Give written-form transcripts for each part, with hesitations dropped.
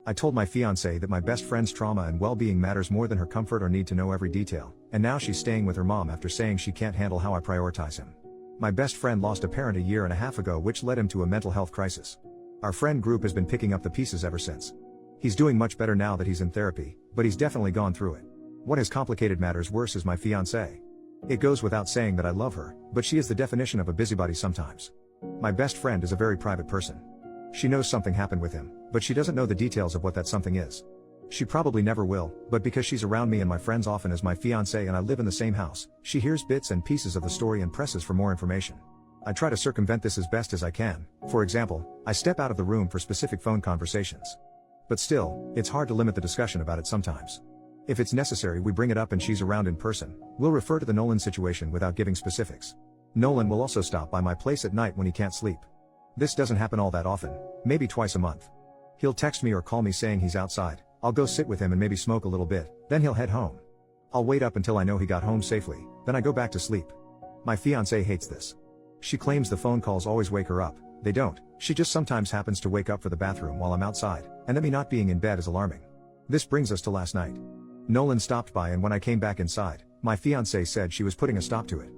I told my fiancée that my best friend's trauma and well-being matters more than her comfort or need to know every detail, and now she's staying with her mom after saying she can't handle how I prioritize him. My best friend lost a parent a year and a half ago, which led him to a mental health crisis. Our friend group has been picking up the pieces ever since. He's doing much better now that he's in therapy, but he's definitely gone through it. What has complicated matters worse is my fiancée. It goes without saying that I love her, but she is the definition of a busybody sometimes. My best friend is a very private person. She knows something happened with him, but she doesn't know the details of what that something is. She probably never will, but because she's around me and my friends often as my fiancée and I live in the same house, she hears bits and pieces of the story and presses for more information. I try to circumvent this as best as I can. For example, I step out of the room for specific phone conversations. But still, it's hard to limit the discussion about it sometimes. If it's necessary, we bring it up and she's around in person. We'll refer to the Nolan situation without giving specifics. Nolan will also stop by my place at night when he can't sleep. This doesn't happen all that often, maybe twice a month. He'll text me or call me saying he's outside. I'll go sit with him and maybe smoke a little bit, then he'll head home. I'll wait up until I know he got home safely, then I go back to sleep. My fiancée hates this. She claims the phone calls always wake her up. They don't. She just sometimes happens to wake up for the bathroom while I'm outside, and that me not being in bed is alarming. This brings us to last night. Nolan stopped by, and when I came back inside, my fiancée said she was putting a stop to it.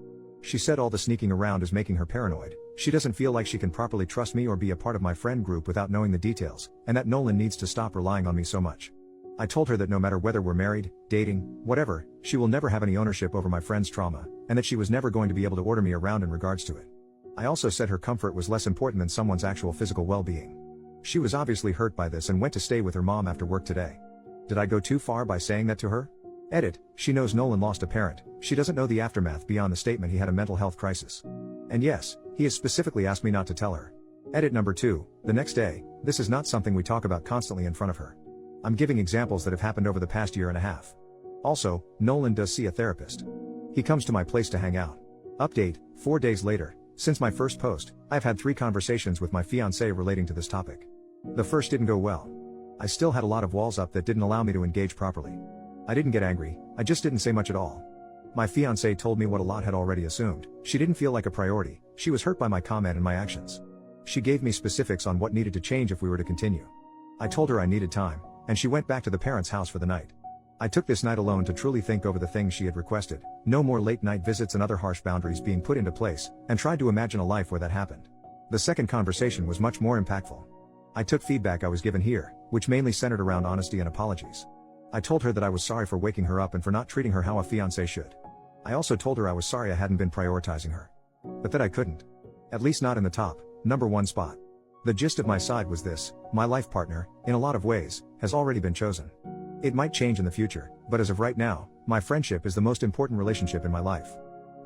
She said all the sneaking around is making her paranoid. She doesn't feel like she can properly trust me or be a part of my friend group without knowing the details, and that Nolan needs to stop relying on me so much. I told her that no matter whether we're married, dating, whatever, she will never have any ownership over my friend's trauma, and that she was never going to be able to order me around in regards to it. I also said her comfort was less important than someone's actual physical well-being. She was obviously hurt by this and went to stay with her mom after work today. Did I go too far by saying that to her? Edit, she knows Nolan lost a parent, she doesn't know the aftermath beyond the statement he had a mental health crisis. And yes, he has specifically asked me not to tell her. Edit number 2, the next day, this is not something we talk about constantly in front of her. I'm giving examples that have happened over the past year and a half. Also, Nolan does see a therapist. He comes to my place to hang out. Update, 4 days later, since my first post, I've had 3 conversations with my fiancée relating to this topic. The first didn't go well. I still had a lot of walls up that didn't allow me to engage properly. I didn't get angry, I just didn't say much at all. My fiancée told me what a lot had already assumed. She didn't feel like a priority, she was hurt by my comment and my actions. She gave me specifics on what needed to change if we were to continue. I told her I needed time, and she went back to the parents' house for the night. I took this night alone to truly think over the things she had requested, no more late night visits and other harsh boundaries being put into place, and tried to imagine a life where that happened. The second conversation was much more impactful. I took feedback I was given here, which mainly centered around honesty and apologies. I told her that I was sorry for waking her up and for not treating her how a fiancé should. I also told her I was sorry I hadn't been prioritizing her. But that I couldn't. At least not in the top, number 1 spot. The gist of my side was this: my life partner, in a lot of ways, has already been chosen. It might change in the future, but as of right now, my friendship is the most important relationship in my life.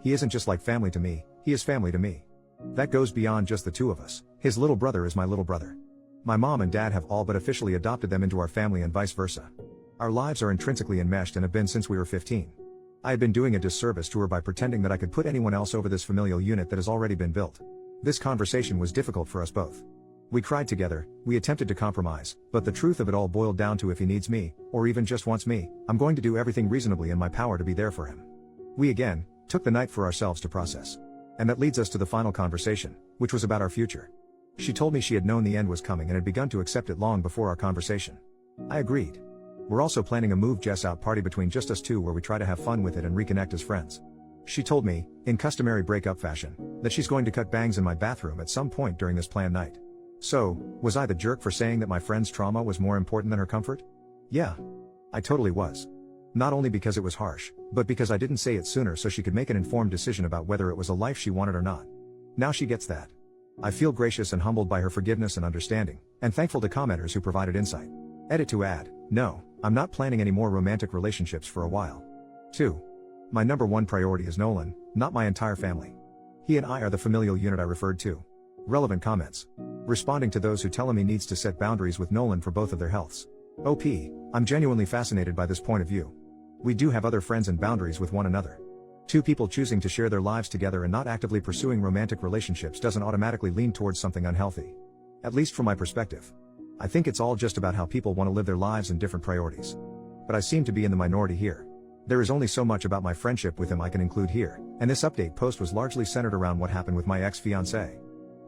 He isn't just like family to me, he is family to me. That goes beyond just the two of us. His little brother is my little brother. My mom and dad have all but officially adopted them into our family and vice versa. Our lives are intrinsically enmeshed and have been since we were 15. I had been doing a disservice to her by pretending that I could put anyone else over this familial unit that has already been built. This conversation was difficult for us both. We cried together, we attempted to compromise, but the truth of it all boiled down to if he needs me, or even just wants me, I'm going to do everything reasonably in my power to be there for him. We again took the night for ourselves to process. And that leads us to the final conversation, which was about our future. She told me she had known the end was coming and had begun to accept it long before our conversation. I agreed. We're also planning a move Jess out party between just us two where we try to have fun with it and reconnect as friends. She told me, in customary breakup fashion, that she's going to cut bangs in my bathroom at some point during this planned night. So, was I the jerk for saying that my friend's trauma was more important than her comfort? Yeah. I totally was. Not only because it was harsh, but because I didn't say it sooner so she could make an informed decision about whether it was a life she wanted or not. Now she gets that. I feel gracious and humbled by her forgiveness and understanding, and thankful to commenters who provided insight. Edit to add, no, I'm not planning any more romantic relationships for a while. 2. My number 1 priority is Nolan, not my entire family. He and I are the familial unit I referred to. Relevant comments. Responding to those who tell him he needs to set boundaries with Nolan for both of their healths. OP, I'm genuinely fascinated by this point of view. We do have other friends and boundaries with one another. 2 people choosing to share their lives together and not actively pursuing romantic relationships doesn't automatically lean towards something unhealthy. At least from my perspective. I think it's all just about how people want to live their lives and different priorities. But I seem to be in the minority here. There is only so much about my friendship with him I can include here, and this update post was largely centered around what happened with my ex-fiancée.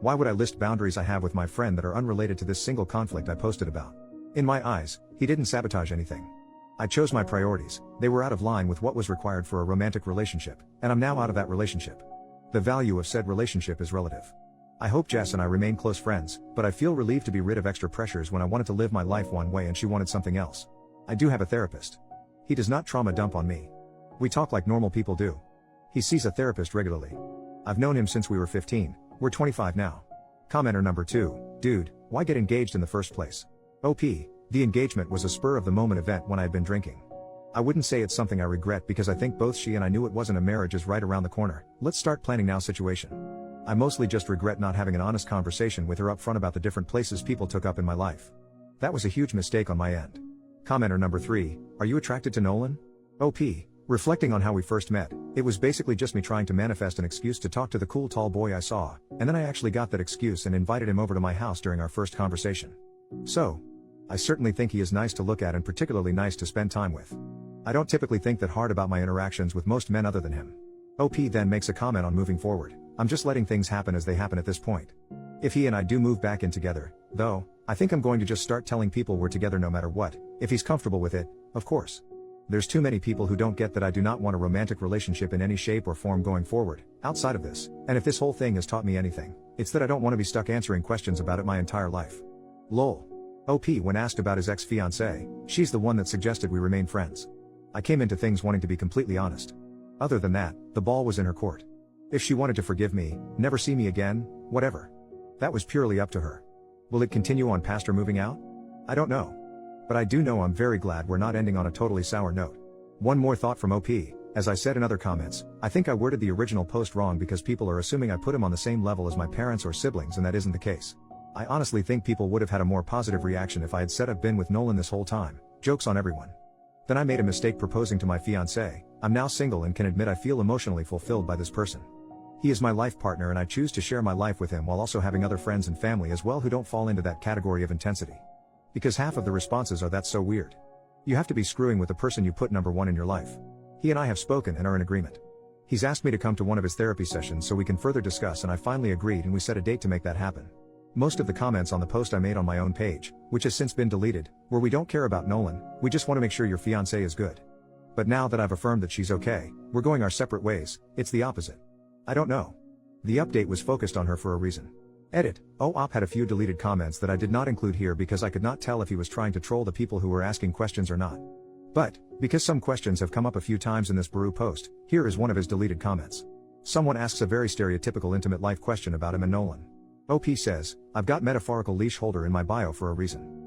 Why would I list boundaries I have with my friend that are unrelated to this single conflict I posted about? In my eyes, he didn't sabotage anything. I chose my priorities, they were out of line with what was required for a romantic relationship, and I'm now out of that relationship. The value of said relationship is relative. I hope Jess and I remain close friends, but I feel relieved to be rid of extra pressures when I wanted to live my life one way and she wanted something else. I do have a therapist. He does not trauma dump on me. We talk like normal people do. He sees a therapist regularly. I've known him since we were 15, we're 25 now. Commenter number 2, dude, why get engaged in the first place? OP, the engagement was a spur of the moment event when I had been drinking. I wouldn't say it's something I regret because I think both she and I knew it wasn't a marriage is right around the corner, let's start planning now situation. I mostly just regret not having an honest conversation with her up front about the different places people took up in my life. That was a huge mistake on my end. Commenter number 3, are you attracted to Nolan? OP, reflecting on how we first met, it was basically just me trying to manifest an excuse to talk to the cool tall boy I saw, and then I actually got that excuse and invited him over to my house during our first conversation. So, I certainly think he is nice to look at and particularly nice to spend time with. I don't typically think that hard about my interactions with most men other than him. OP then makes a comment on moving forward. I'm just letting things happen as they happen at this point. If he and I do move back in together, though, I think I'm going to just start telling people we're together no matter what, if he's comfortable with it, of course. There's too many people who don't get that I do not want a romantic relationship in any shape or form going forward, outside of this, and if this whole thing has taught me anything, it's that I don't want to be stuck answering questions about it my entire life. Lol. OP when asked about his ex-fiancée, she's the one that suggested we remain friends. I came into things wanting to be completely honest. Other than that, the ball was in her court. If she wanted to forgive me, never see me again, whatever. That was purely up to her. Will it continue on past her moving out? I don't know. But I do know I'm very glad we're not ending on a totally sour note. One more thought from OP, as I said in other comments, I think I worded the original post wrong because people are assuming I put him on the same level as my parents or siblings and that isn't the case. I honestly think people would have had a more positive reaction if I had said I've been with Nolan this whole time, jokes on everyone. Then I made a mistake proposing to my fiancée, I'm now single and can admit I feel emotionally fulfilled by this person. He is my life partner and I choose to share my life with him while also having other friends and family as well who don't fall into that category of intensity. Because half of the responses are that's so weird. You have to be screwing with the person you put number one in your life. He and I have spoken and are in agreement. He's asked me to come to one of his therapy sessions so we can further discuss and I finally agreed and we set a date to make that happen. Most of the comments on the post I made on my own page, which has since been deleted, were we don't care about Nolan, we just want to make sure your fiancée is good. But now that I've affirmed that she's okay, we're going our separate ways, it's the opposite. I don't know. The update was focused on her for a reason. Edit, OP had a few deleted comments that I did not include here because I could not tell if he was trying to troll the people who were asking questions or not. But, because some questions have come up a few times in this Baru post, here is one of his deleted comments. Someone asks a very stereotypical intimate life question about him and Nolan. OP says, I've got metaphorical leash holder in my bio for a reason.